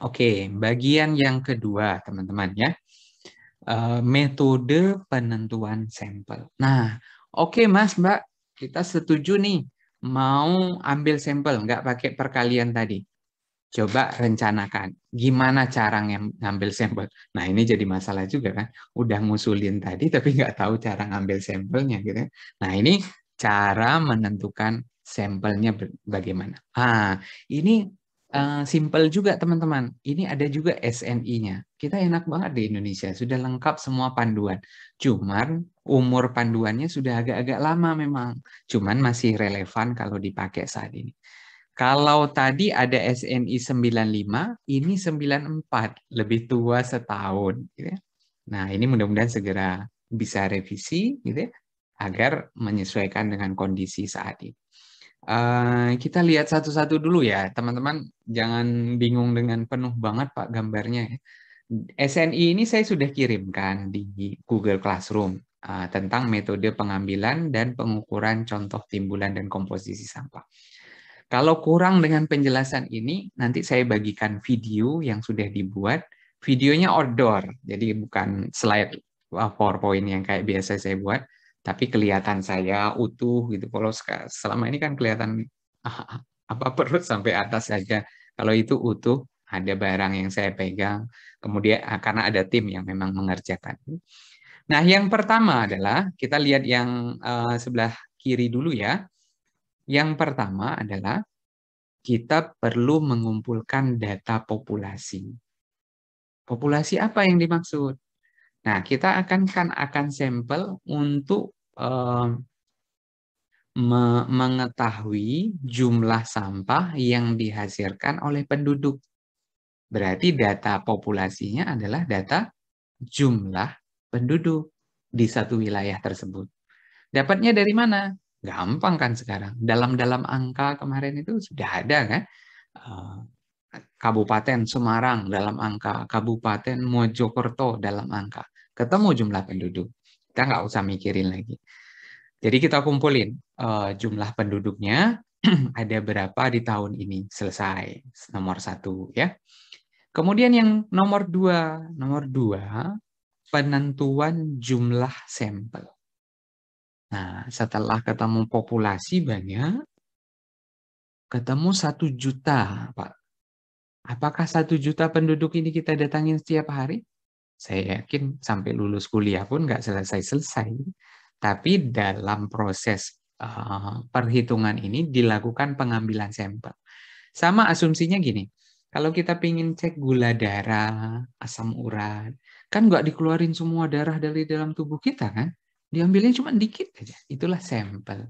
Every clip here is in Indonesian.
Oke, bagian yang kedua, teman-teman ya. Metode penentuan sampel. Nah, oke Mas, Mbak, kita setuju nih mau ambil sampel, nggak pakai perkalian tadi. Coba rencanakan gimana cara ngambil sampel. Nah, ini jadi masalah juga kan. Udah ngusulin tadi tapi nggak tahu cara ngambil sampelnya gitu. Nah, ini cara menentukan sampelnya bagaimana. Ini simple juga teman-teman. Ini ada juga SNI-nya. Kita enak banget di Indonesia, sudah lengkap semua panduan. Cuman umur panduannya sudah agak-agak lama memang. Cuman masih relevan kalau dipakai saat ini. Kalau tadi ada SNI 95, ini 94, lebih tua setahun. Gitu ya. Nah, ini mudah-mudahan segera bisa revisi gitu ya, agar menyesuaikan dengan kondisi saat ini. Kita lihat satu-satu dulu ya, teman-teman. Jangan bingung dengan penuh banget Pak gambarnya ya. SNI ini saya sudah kirimkan di Google Classroom tentang metode pengambilan dan pengukuran contoh timbulan dan komposisi sampah. Kalau kurang dengan penjelasan ini, nanti saya bagikan video yang sudah dibuat. Videonya outdoor, jadi bukan slide PowerPoint yang kayak biasa saya buat, tapi kelihatan saya utuh gitu. Kalau selama ini kan kelihatan apa perut sampai atas saja. Kalau itu utuh, ada barang yang saya pegang, kemudian karena ada tim yang memang mengerjakan. Nah, yang pertama adalah kita lihat yang sebelah kiri dulu ya. Yang pertama adalah kita perlu mengumpulkan data populasi. Populasi apa yang dimaksud? Nah, kita akan sampel untuk mengetahui jumlah sampah yang dihasilkan oleh penduduk. Berarti data populasinya adalah data jumlah penduduk di satu wilayah tersebut. Dapatnya dari mana? Gampang kan sekarang. Dalam angka kemarin itu sudah ada kan? Kabupaten Semarang dalam angka, Kabupaten Mojokerto dalam angka. Ketemu jumlah penduduk. Kita nggak usah mikirin lagi. Jadi kita kumpulin jumlah penduduknya, ada berapa di tahun ini. Selesai. Nomor satu ya. Kemudian yang nomor dua, penentuan jumlah sampel. Nah, setelah ketemu populasi banyak, ketemu 1 juta, Pak. Apakah 1 juta penduduk ini kita datangin setiap hari? Saya yakin sampai lulus kuliah pun nggak selesai-selesai. Tapi dalam proses perhitungan ini dilakukan pengambilan sampel. Sama asumsinya gini, kalau kita ingin cek gula darah, asam urat, kan nggak dikeluarin semua darah dari dalam tubuh kita kan? Diambilnya cuma dikit aja, itulah sampel.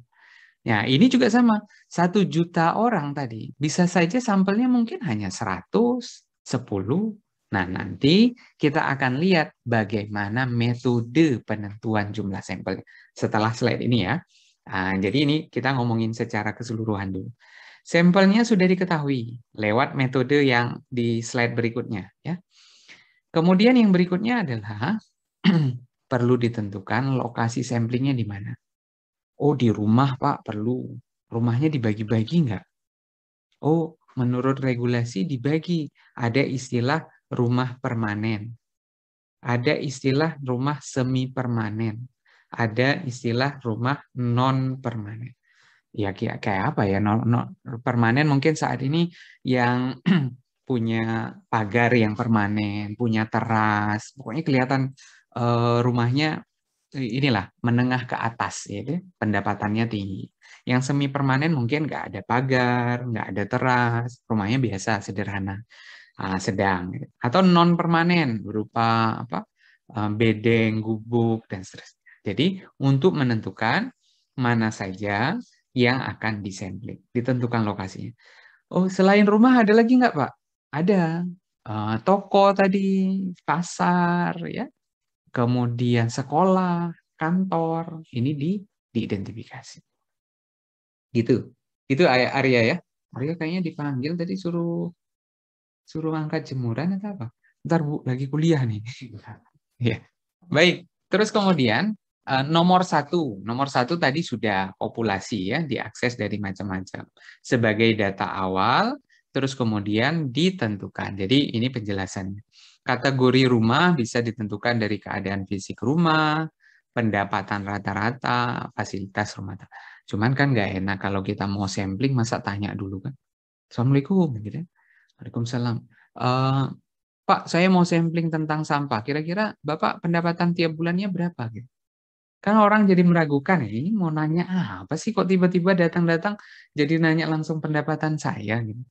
Ya, ini juga sama. 1 juta orang tadi. Bisa saja sampelnya mungkin hanya 100, 10. Nah, nanti kita akan lihat bagaimana metode penentuan jumlah sampel. Setelah slide ini ya. Nah, jadi ini kita ngomongin secara keseluruhan dulu. Sampelnya sudah diketahui lewat metode yang di slide berikutnya. Ya. Kemudian yang berikutnya adalah perlu ditentukan lokasi samplingnya di mana. Oh, di rumah, Pak, perlu. Rumahnya dibagi-bagi nggak? Oh, menurut regulasi dibagi. Ada istilah rumah permanen. Ada istilah rumah semi permanen. Ada istilah rumah non permanen. Ya, kayak apa ya? Permanen mungkin saat ini yang punya pagar yang permanen, punya teras. Pokoknya kelihatan rumahnya inilah menengah ke atas, ya, pendapatannya tinggi. Yang semi permanen mungkin nggak ada pagar, nggak ada teras, rumahnya biasa sederhana, sedang. Atau non permanen berupa apa? Bedeng, gubuk dan seterusnya. Jadi untuk menentukan mana saja yang akan disampling, ditentukan lokasinya. Oh, selain rumah ada lagi nggak, Pak? Ada. Toko tadi, pasar, ya, kemudian sekolah, kantor, ini diidentifikasi. Gitu. Itu Arya ya. Arya kayaknya dipanggil tadi suruh angkat jemuran atau apa? Ntar Bu, lagi kuliah nih. Ya. Baik. Terus kemudian nomor satu tadi sudah populasi ya, diakses dari macam-macam. Sebagai data awal, terus kemudian ditentukan. Jadi ini penjelasannya. Kategori rumah bisa ditentukan dari keadaan fisik rumah, pendapatan rata-rata, fasilitas rumah tangga. Cuman kan nggak enak kalau kita mau sampling, masa tanya dulu kan. Assalamualaikum, gitu ya. Waalaikumsalam. Eh, Pak, saya mau sampling tentang sampah. Kira-kira Bapak pendapatan tiap bulannya berapa? Gitu. Kan orang jadi meragukan, ini mau nanya apa sih kok tiba-tiba datang-datang jadi nanya langsung pendapatan saya gitu.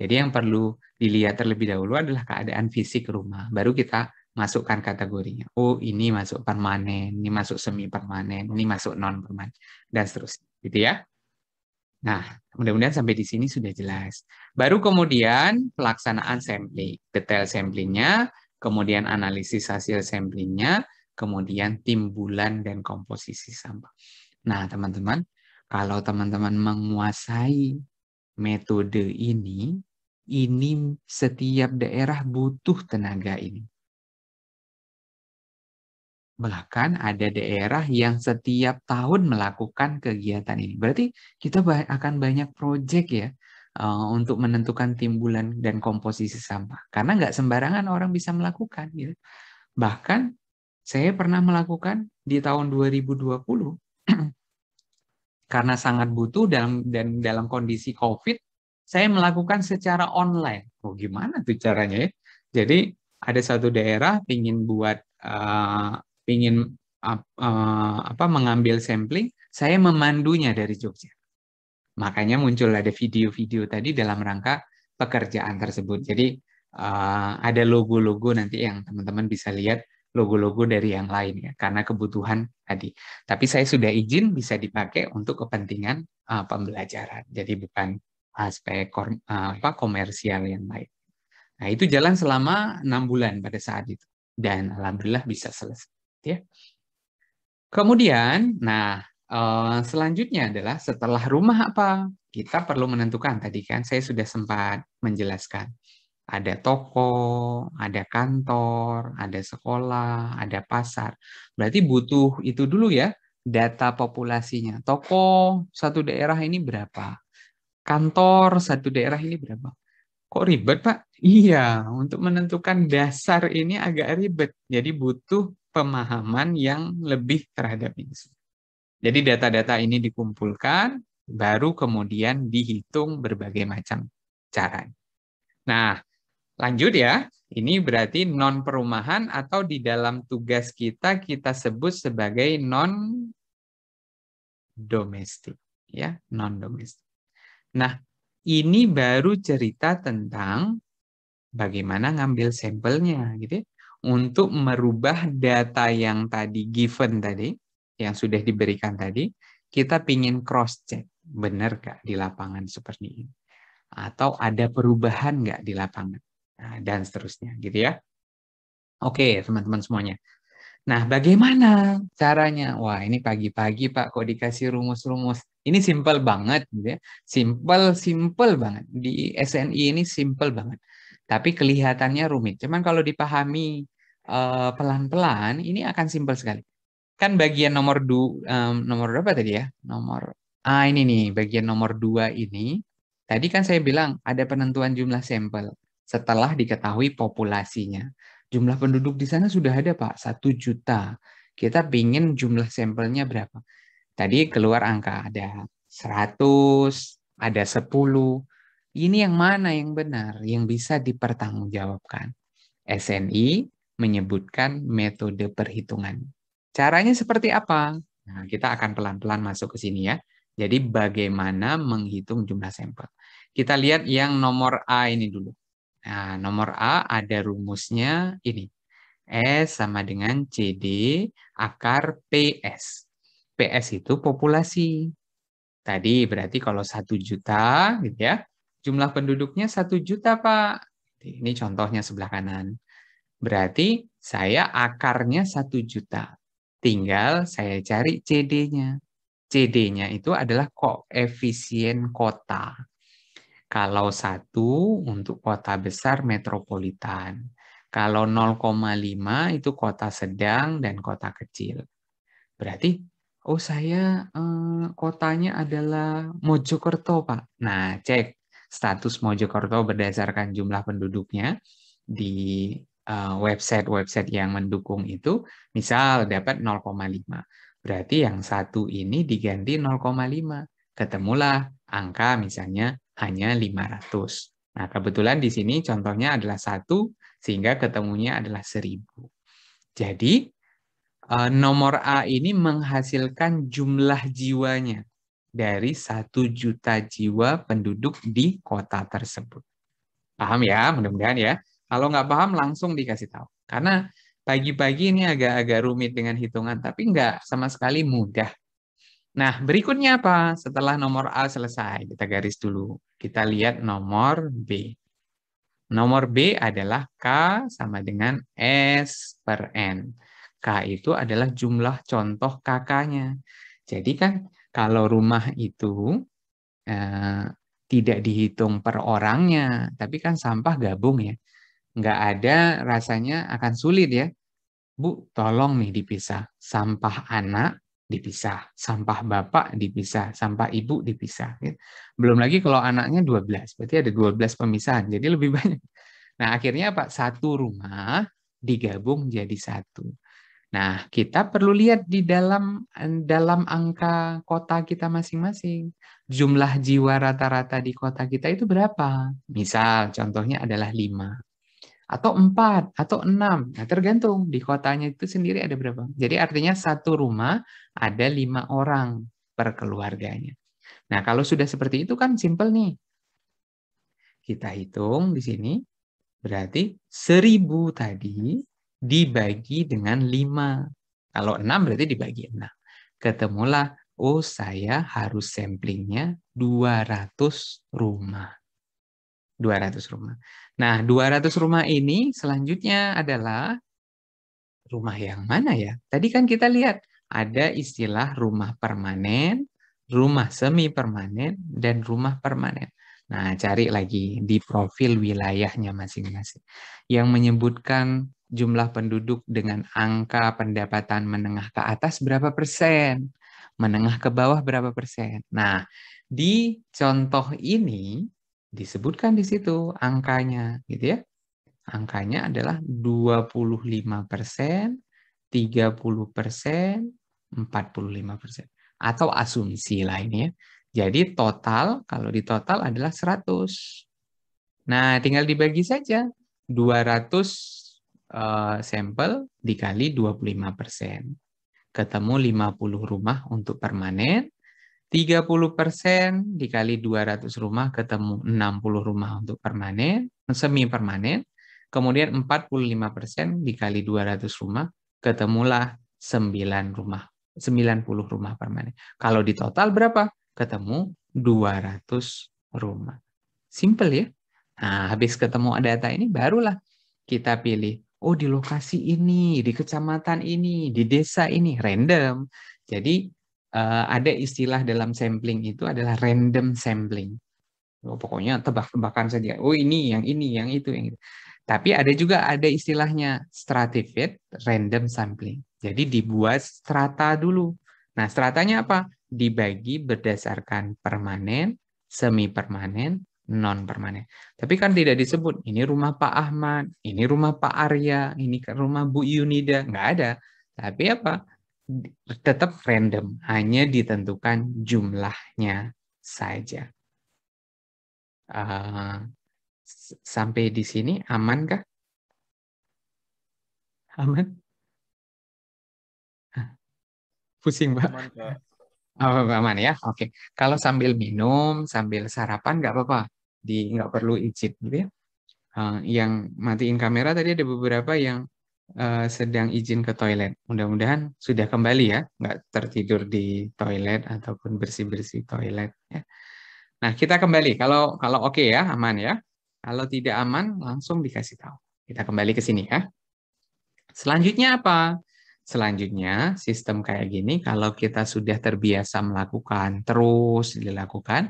Jadi yang perlu dilihat terlebih dahulu adalah keadaan fisik rumah. Baru kita masukkan kategorinya. Oh, ini masuk permanen, ini masuk semi permanen, ini masuk non permanen, dan seterusnya. Gitu ya. Nah, mudah-mudahan sampai di sini sudah jelas. Baru kemudian pelaksanaan sampling, detail samplingnya, kemudian analisis hasil samplingnya, kemudian timbulan dan komposisi sampah. Nah, teman-teman, kalau teman-teman menguasai metode ini setiap daerah butuh tenaga ini. Bahkan ada daerah yang setiap tahun melakukan kegiatan ini. Berarti kita akan banyak proyek ya untuk menentukan timbulan dan komposisi sampah. Karena nggak sembarangan orang bisa melakukan. Gitu. Bahkan saya pernah melakukan di tahun 2020 karena sangat butuh dan dalam kondisi COVID, saya melakukan secara online. Oh, gimana tuh caranya ya? Jadi ada satu daerah pingin mengambil sampling, saya memandunya dari Jogja. Makanya muncul ada video-video tadi dalam rangka pekerjaan tersebut. Jadi ada logo-logo nanti yang teman-teman bisa lihat logo-logo dari yang lain ya, karena kebutuhan tadi. Tapi saya sudah izin bisa dipakai untuk kepentingan pembelajaran. Jadi bukan aspek komersial yang lain. Nah, itu jalan selama 6 bulan pada saat itu. Dan alhamdulillah bisa selesai. Ya. Kemudian, nah selanjutnya adalah setelah rumah apa? Kita perlu menentukan tadi kan saya sudah sempat menjelaskan. Ada toko, ada kantor, ada sekolah, ada pasar. Berarti butuh itu dulu ya, data populasinya. Toko satu daerah ini berapa? Kantor satu daerah ini berapa? Kok ribet, Pak? Iya, untuk menentukan dasar ini agak ribet. Jadi butuh pemahaman yang lebih terhadap ini. Jadi data-data ini dikumpulkan, baru kemudian dihitung berbagai macam cara. Nah, lanjut ya. Ini berarti non perumahan atau di dalam tugas kita sebut sebagai non domestik, ya, non domestik. Nah, ini baru cerita tentang bagaimana ngambil sampelnya gitu ya, untuk merubah data yang tadi given tadi, yang sudah diberikan tadi, kita pingin cross check, benar nggak di lapangan seperti ini, atau ada perubahan nggak di lapangan, nah, dan seterusnya gitu ya. Oke teman-teman semuanya. Nah, bagaimana caranya? Wah, ini pagi-pagi Pak, kok dikasih rumus-rumus. Ini simple banget, gitu ya. Simple banget. Di SNI ini simple banget. Tapi kelihatannya rumit. Cuman kalau dipahami pelan-pelan, ini akan simple sekali. Kan bagian nomor berapa tadi ya? Ini nih, bagian nomor 2 ini. Tadi kan saya bilang ada penentuan jumlah sampel setelah diketahui populasinya. Jumlah penduduk di sana sudah ada, Pak, 1 juta. Kita pingin jumlah sampelnya berapa? Tadi keluar angka, ada 100, ada 10. Ini yang mana yang benar, yang bisa dipertanggungjawabkan? SNI menyebutkan metode perhitungan. Caranya seperti apa? Nah, kita akan pelan-pelan masuk ke sini ya. Jadi bagaimana menghitung jumlah sampel. Kita lihat yang nomor A ini dulu. Nah, nomor A ada rumusnya ini. S sama dengan CD akar PS. PS itu populasi. Tadi berarti kalau 1 juta, gitu ya, jumlah penduduknya 1 juta, Pak. Ini contohnya sebelah kanan. Berarti saya akarnya 1 juta. Tinggal saya cari CD-nya. CD-nya itu adalah koefisien kota. Kalau 1 untuk kota besar metropolitan. Kalau 0,5 itu kota sedang dan kota kecil. Berarti, saya kotanya adalah Mojokerto, Pak. Nah, cek. status Mojokerto berdasarkan jumlah penduduknya di website-website yang mendukung itu, misal dapat 0,5. Berarti yang satu ini diganti 0,5. Ketemulah angka misalnya hanya 500. Nah, kebetulan di sini contohnya adalah 1, sehingga ketemunya adalah 1000. Jadi, nomor A ini menghasilkan jumlah jiwanya dari 1 juta jiwa penduduk di kota tersebut. Paham ya? Mudah-mudahan ya. Kalau nggak paham langsung dikasih tahu. Karena pagi-pagi ini agak-agak rumit dengan hitungan, tapi nggak sama sekali mudah. Nah, berikutnya apa? Setelah nomor A selesai, kita garis dulu. Kita lihat nomor B. Nomor B adalah K sama dengan S per N. K itu adalah jumlah contoh kakaknya. Jadi kan kalau rumah itu tidak dihitung per orangnya, tapi kan sampah gabung ya. Nggak ada, rasanya akan sulit ya. Bu, tolong nih dipisah. Sampah anak dipisah, sampah bapak dipisah, sampah ibu dipisah. Belum lagi kalau anaknya 12, berarti ada 12 pemisahan, jadi lebih banyak. Nah, akhirnya apa? Satu rumah digabung jadi satu. Nah, kita perlu lihat di dalam angka kota kita masing-masing. Jumlah jiwa rata-rata di kota kita itu berapa? Misal, contohnya adalah 5. Atau 4, atau 6. Nah, tergantung di kotanya itu sendiri ada berapa. Jadi artinya satu rumah ada 5 orang per keluarganya. Nah, kalau sudah seperti itu kan simpel nih. Kita hitung di sini. Berarti 1000 tadi dibagi dengan 5. Kalau 6 berarti dibagi 6. Ketemulah, oh saya harus samplingnya 200 rumah. 200 rumah. Nah, 200 rumah ini selanjutnya adalah rumah yang mana ya? Tadi kan kita lihat ada istilah rumah permanen, rumah semi permanen, dan rumah permanen. Nah, cari lagi di profil wilayahnya masing-masing. Yang menyebutkan jumlah penduduk dengan angka pendapatan menengah ke atas berapa persen? Menengah ke bawah berapa persen? Nah, di contoh ini disebutkan di situ angkanya, gitu ya. Angkanya adalah 25%, 30%, 45%. Atau asumsi lainnya. Jadi total, kalau di total adalah 100. Nah, tinggal dibagi saja. 200 sampel dikali 25%. Ketemu 50 rumah untuk permanen. 30% dikali 200 rumah ketemu 60 rumah untuk permanen, semi permanen. Kemudian 45% dikali 200 rumah ketemulah 90 rumah permanen. Kalau di total berapa? Ketemu 200 rumah. Simple ya. Nah, habis ketemu data ini barulah kita pilih. Oh, di lokasi ini, di kecamatan ini, di desa ini, random. Jadi ada istilah dalam sampling itu adalah random sampling. Oh, pokoknya tebak-tebakan saja. Oh, ini, yang itu, yang itu. Tapi ada istilahnya stratified random sampling. Jadi dibuat strata dulu. Nah, stratanya apa? Dibagi berdasarkan permanen, semi permanen, non permanen. Tapi kan tidak disebut ini rumah Pak Ahmad, ini rumah Pak Arya, ini rumah Bu Yunida, nggak ada. Tapi apa? Tetap random, hanya ditentukan jumlahnya saja. Sampai di sini aman kah? Aman? Pusing, Mbak. Aman, Kak. Oh, aman ya? Oke. Kalau sambil minum, sambil sarapan nggak apa-apa. Nggak perlu izin gitu ya. Yang matiin kamera tadi ada beberapa yang sedang izin ke toilet. Mudah-mudahan sudah kembali ya, nggak tertidur di toilet ataupun bersih-bersih toilet. Ya. Nah, kita kembali. Kalau oke ya, aman ya. Kalau tidak aman, langsung dikasih tahu. Kita kembali ke sini ya. Selanjutnya apa? Selanjutnya, sistem kayak gini, kalau kita sudah terbiasa melakukan, terus dilakukan,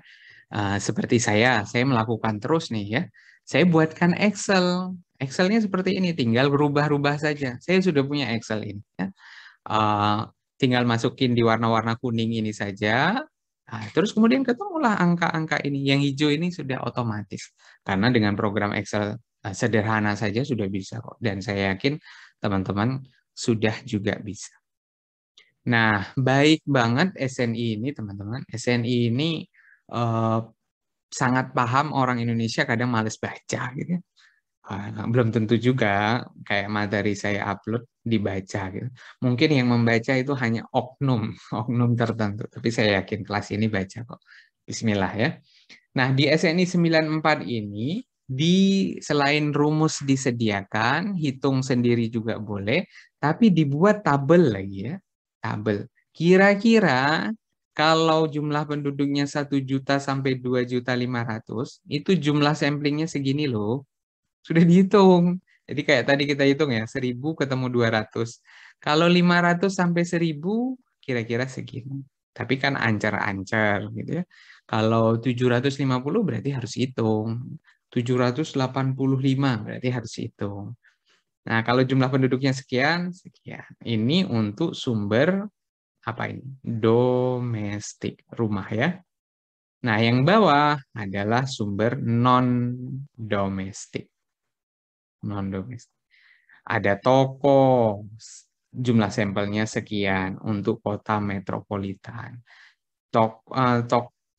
seperti saya melakukan terus nih ya. Saya buatkan Excel. Excelnya seperti ini, tinggal berubah-ubah saja. Saya sudah punya Excel ini. Ya. Tinggal masukin di warna-warna kuning ini saja. Nah, terus kemudian ketemulah angka-angka ini. Yang hijau ini sudah otomatis. Karena dengan program Excel sederhana saja sudah bisa kok. Dan saya yakin teman-teman sudah juga bisa. Nah, baik banget SNI ini, teman-teman. SNI ini eh, sangat paham orang Indonesia kadang males baca gitu ya. Belum tentu juga kayak materi saya upload dibaca gitu. Mungkin yang membaca itu hanya oknum, oknum tertentu. Tapi saya yakin kelas ini baca kok. Bismillah ya. Nah, di SNI 94 ini, selain rumus disediakan, hitung sendiri juga boleh, tapi dibuat tabel lagi ya. Tabel. Kira-kira kalau jumlah penduduknya 1 juta sampai 2.500.000, itu jumlah samplingnya segini loh. Sudah dihitung. Jadi kayak tadi kita hitung ya, 1.000 ketemu 200. Kalau 500 sampai 1.000, kira-kira segini. Tapi kan ancar-ancar gitu ya. Kalau 750 berarti harus hitung. 785 berarti harus hitung. Nah, kalau jumlah penduduknya sekian, sekian. Ini untuk sumber apa ini? Domestik, rumah ya. Nah, yang bawah adalah sumber non-domestik. Non-domestik. Ada toko, jumlah sampelnya sekian untuk kota metropolitan.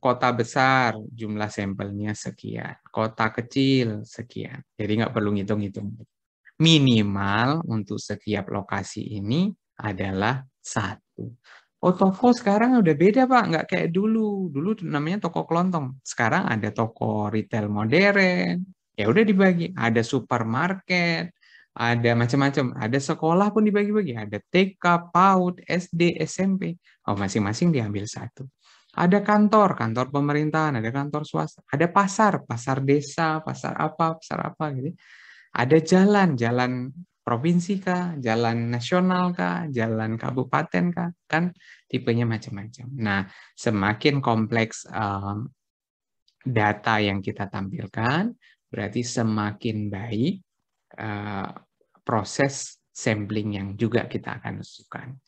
Kota besar, jumlah sampelnya sekian. Kota kecil, sekian. Jadi nggak perlu ngitung-ngitung. Minimal untuk setiap lokasi ini adalah 1. Oh, toko sekarang udah beda, Pak. Nggak kayak dulu. Dulu namanya toko kelontong. Sekarang ada toko retail modern. Ya udah dibagi. Ada supermarket, ada macam-macam. Ada sekolah pun dibagi-bagi. Ada TK, PAUD, SD, SMP. Oh, masing-masing diambil 1. Ada kantor, kantor pemerintahan, ada kantor swasta, ada pasar, pasar desa, pasar apa gitu. Ada jalan, jalan provinsi kah, jalan nasional kah, jalan kabupaten kah, kan tipenya macam-macam. Nah, semakin kompleks data yang kita tampilkan, berarti semakin baik proses sampling yang juga kita akan lakukan.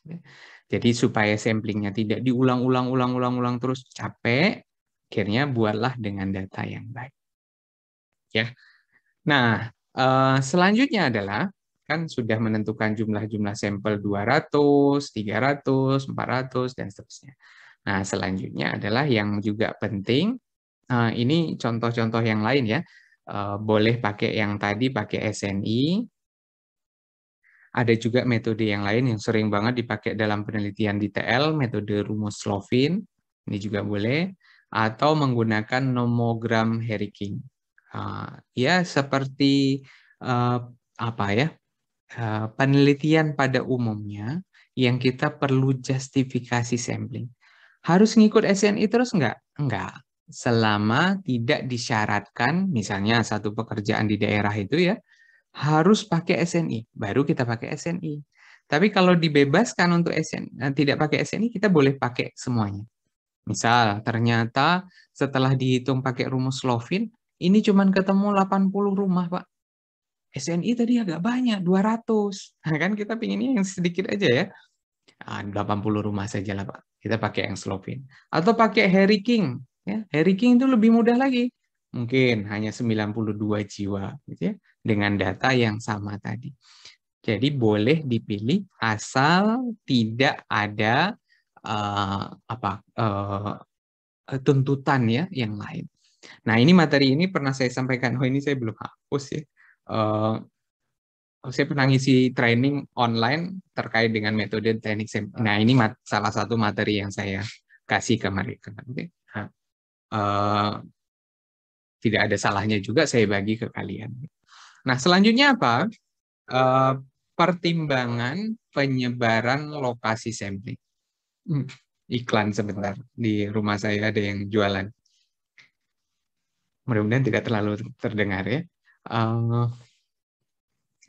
Jadi supaya samplingnya tidak diulang-ulang terus capek, akhirnya buatlah dengan data yang baik. Ya. Nah, selanjutnya adalah kan sudah menentukan jumlah-jumlah sampel 200, 300, 400 dan seterusnya. Nah, selanjutnya adalah yang juga penting, ini contoh-contoh yang lain ya. Boleh pakai yang tadi pakai SNI. Ada juga metode yang lain yang sering banget dipakai dalam penelitian di TL, metode rumus Slovin, ini juga boleh, atau menggunakan nomogram Heriking. Ya, seperti apa ya, penelitian pada umumnya yang kita perlu justifikasi sampling. Harus ngikut SNI terus enggak? Enggak. Selama tidak disyaratkan, misalnya satu pekerjaan di daerah itu ya, harus pakai SNI, baru kita pakai SNI. Tapi kalau dibebaskan untuk SNI, tidak pakai SNI, kita boleh pakai semuanya. Misal, ternyata setelah dihitung pakai rumus Slovin, ini cuma ketemu 80 rumah, Pak. SNI tadi agak banyak, 200. Nah, kan kita pinginnya yang sedikit aja ya. 80 rumah saja lah, Pak. Kita pakai yang Slovin. Atau pakai Harry King. Ya, Harry King itu lebih mudah lagi. Mungkin hanya 92 jiwa gitu ya, dengan data yang sama tadi. Jadi boleh dipilih asal tidak ada tuntutan ya yang lain. Nah, ini materi ini pernah saya sampaikan. Oh, ini saya belum hapus ya. Saya pernah ngisi training online terkait dengan metode teknik sampling. Nah, ini salah satu materi yang saya kasih ke mereka. Nah, tidak ada salahnya juga saya bagi ke kalian. Nah, selanjutnya apa? Pertimbangan penyebaran lokasi sampling. Iklan sebentar. Di rumah saya ada yang jualan. Mudah-mudahan tidak terlalu terdengar ya.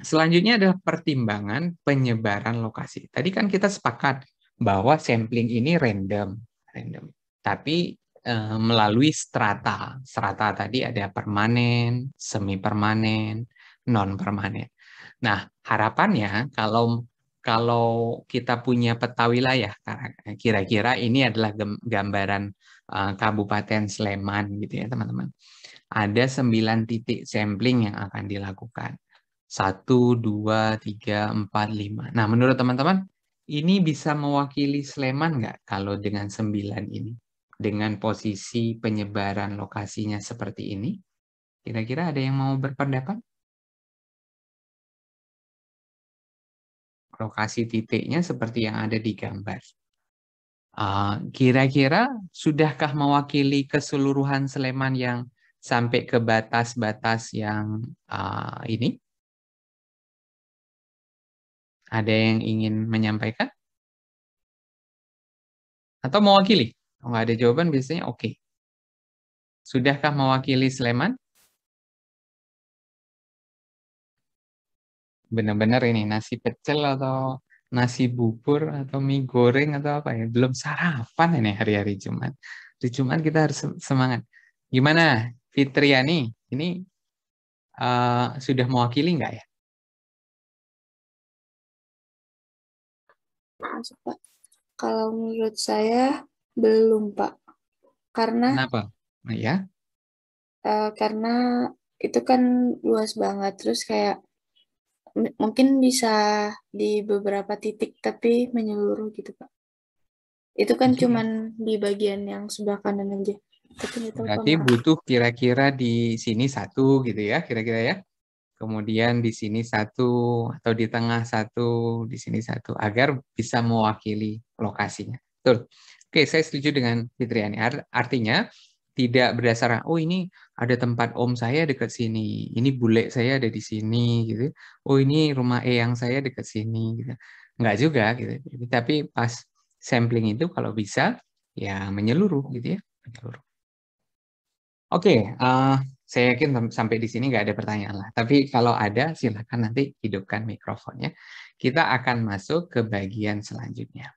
Selanjutnya adalah pertimbangan penyebaran lokasi. Tadi kan kita sepakat bahwa sampling ini random. Tapi melalui strata. Strata tadi ada permanen, semi permanen, non permanen. Nah, harapannya kalau kalau kita punya peta wilayah, kira-kira ini adalah gambaran Kabupaten Sleman gitu ya teman-teman. Ada 9 titik sampling yang akan dilakukan. 1, 2, 3, 4, 5. Nah, menurut teman-teman, ini bisa mewakili Sleman nggak kalau dengan 9 ini? Dengan posisi penyebaran lokasinya seperti ini? Kira-kira ada yang mau berpendapat? Lokasi titiknya seperti yang ada di gambar. Kira-kira sudahkah mewakili keseluruhan Sleman yang sampai ke batas-batas yang ini? Ada yang ingin menyampaikan? Atau mewakili? Kalau nggak ada jawaban biasanya oke. Sudahkah mewakili Sleman? Benar-benar ini nasi pecel atau nasi bubur atau mie goreng atau apa ya? Belum sarapan ini hari-hari Jumat. Di Jumat kita harus semangat. Gimana, Fitriani? Ini sudah mewakili nggak ya? Masuk, Pak. Kalau menurut saya belum, Pak. Karena Kenapa? Nah, ya, karena itu kan luas banget. Terus kayak mungkin bisa di beberapa titik tapi menyeluruh gitu, Pak. Itu kan oke. cuman di bagian yang sebelah kanan aja. Tapi nggak tahu Berarti panorama. butuh kira-kira di sini satu gitu ya, kira-kira ya. Kemudian di sini satu atau di tengah satu, di sini satu agar bisa mewakili lokasinya. Betul. Oke, saya setuju dengan Fitriani. Artinya tidak berdasarkan oh ini ada tempat om saya dekat sini, ini bule saya ada di sini gitu. Oh ini rumah eyang saya dekat sini gitu. Enggak juga gitu. Tapi pas sampling itu kalau bisa ya menyeluruh gitu ya, menyeluruh. Oke, saya yakin sampai di sini nggak ada pertanyaan lah. Tapi kalau ada, silakan nanti hidupkan mikrofonnya. Kita akan masuk ke bagian selanjutnya.